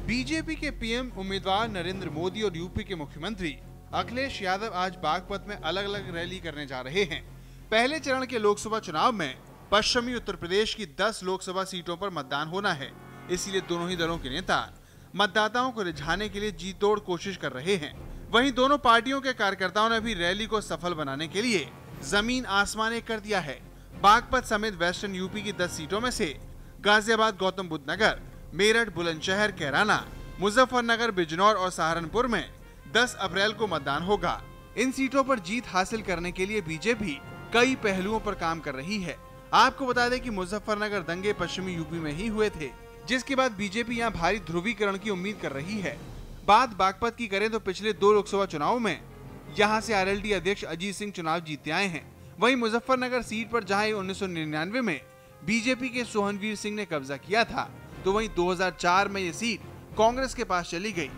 BJP के PM उम्मीदवार नरेंद्र मोदी और यूपी के मुख्यमंत्री अखिलेश यादव आज बागपत में अलग अलग रैली करने जा रहे हैं। पहले चरण के लोकसभा चुनाव में पश्चिमी उत्तर प्रदेश की 10 लोकसभा सीटों पर मतदान होना है, इसलिए दोनों ही दलों के नेता मतदाताओं को रिझाने के लिए जी तोड़ कोशिश कर रहे हैं। वहीं दोनों पार्टियों के कार्यकर्ताओं ने भी रैली को सफल बनाने के लिए जमीन आसमान एक कर दिया है। बागपत समेत वेस्टर्न यूपी की 10 सीटों में से गाजियाबाद, गौतम बुद्ध नगर, मेरठ, बुलंदशहर, कैराना, मुजफ्फरनगर, बिजनौर और सहारनपुर में 10 अप्रैल को मतदान होगा। इन सीटों पर जीत हासिल करने के लिए बीजेपी कई पहलुओं पर काम कर रही है। आपको बता दें कि मुजफ्फरनगर दंगे पश्चिमी यूपी में ही हुए थे, जिसके बाद बीजेपी यहां भारी ध्रुवीकरण की उम्मीद कर रही है। बात बागपत की करें तो पिछले 2 लोकसभा चुनावों में यहां से आरएलडी अध्यक्ष अजीत सिंह चुनाव जीतते आए हैं। वहीं मुजफ्फरनगर सीट पर जहां 1999 में बीजेपी के सोहनवीर सिंह ने कब्जा किया था, तो वहीं 2004 में ये सीट कांग्रेस के पास चली गई।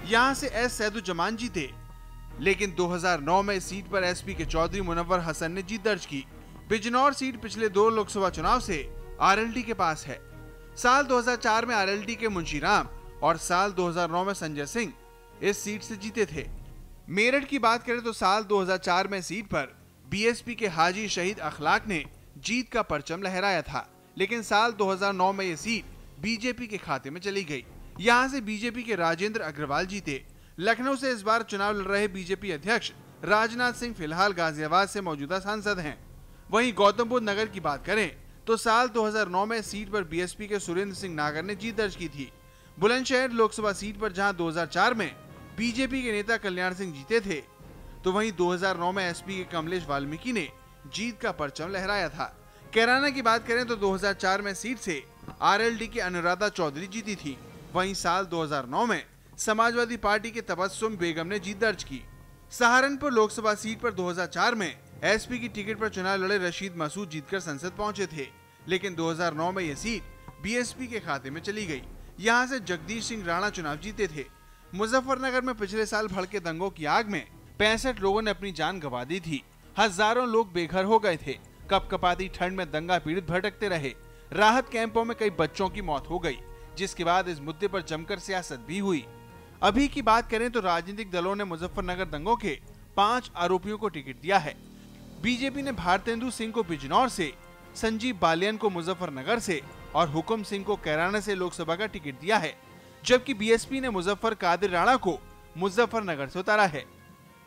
यहां से एस सैदुज्जमान जीते, लेकिन 2009 में इस सीट पर एसपी के चौधरी मुनव्वर हसन ने जीत दर्ज की। बिजनौर सीट पिछले 2 लोकसभा चुनाव से आरएलडी के पास है। साल 2004 में आरएलडी के मुंशीराम और साल 2009 में संजय सिंह इस सीट से जीते थे। मेरठ की बात करें तो साल 2004 में सीट पर बीएसपी के हाजी शहीद अखलाक ने जीत का परचम लहराया था, लेकिन साल 2009 में ये सीट बीजेपी के खाते में चली गई। यहां से बीजेपी के राजेंद्र अग्रवाल जीते। लखनऊ से इस बार चुनाव लड़ रहे बीजेपी अध्यक्ष राजनाथ सिंह फिलहाल गाजियाबाद से मौजूदा सांसद हैं। वहीं गौतम बुद्ध नगर की बात करें तो साल 2009 में सीट पर बीएसपी के सुरेंद्र सिंह नागर ने जीत दर्ज की थी। बुलंदशहर लोकसभा सीट पर जहां 2004 में बीजेपी के नेता कल्याण सिंह जीते थे, तो वहीं 2009 में एसपी के कमलेश वाल्मीकि ने जीत का परचम लहराया था। कैराना की बात करें तो 2004 में सीट से आरएलडी की अनुराधा चौधरी जीती थी। वहीं साल 2009 में समाजवादी पार्टी के तबस्सुम बेगम ने जीत दर्ज की। सहारनपुर लोकसभा सीट पर 2004 में एसपी की टिकट पर चुनाव लड़े रशीद मसूद जीतकर संसद पहुंचे थे, लेकिन 2009 में यह सीट बीएसपी के खाते में चली गई। यहां से जगदीश सिंह राणा चुनाव जीते थे। मुजफ्फरनगर में पिछले साल भड़के दंगों की आग में 65 लोगों ने अपनी जान गंवा दी थी। हजारों लोग बेघर हो गए थे। कपकपाती ठंड में दंगा पीड़ित भटकते रहे। राहत कैंपों में कई बच्चों की मौत हो गई, जिसके बाद इस मुद्दे पर जमकर सियासत भी हुई। अभी की बात करें तो राजनीतिक दलों ने मुजफ्फरनगर दंगों के 5 आरोपियों को टिकट दिया है। बीजेपी ने भारतेंदु सिंह को बिजनौर से, संजीव बालियान को मुजफ्फरनगर से और हुकुम सिंह को कैराना से लोकसभा का टिकट दिया है, जबकि बीएसपी ने मुजफ्फर कादिर राणा को मुजफ्फरनगर से उतारा है।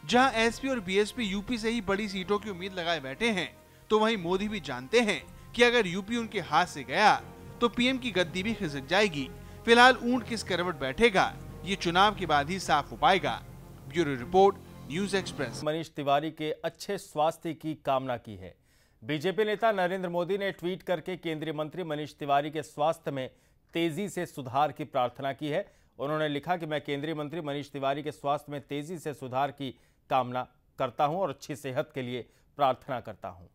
जहां एसपी और बीएसपी यूपी से ही बड़ी सीटों की उम्मीद लगाए बैठे हैं, तो वहीं मोदी भी जानते हैं कि अगर यूपी उनके हाथ से गया तो पीएम की गद्दी भी खिसक जाएगी। फिलहाल ऊंट किस करवट बैठेगा, ये चुनाव के बाद ही साफ हो पाएगा। Bureau report, news express. Manish Tiwari के अच्छे स्वास्थ्य की कामना की है। बीजेपी नेता नरेंद्र मोदी ने ट्वीट करके केंद्रीय मंत्री मनीष तिवारी के स्वास्थ्य में तेजी से सुधार की प्रार्थना की है। उन्होंने लिखा कि मैं केंद्रीय मंत्री मनीष तिवारी के स्वास्थ्य में तेजी से सुधार की कामना करता हूं और अच्छी सेहत के लिए प्रार्थना करता हूं।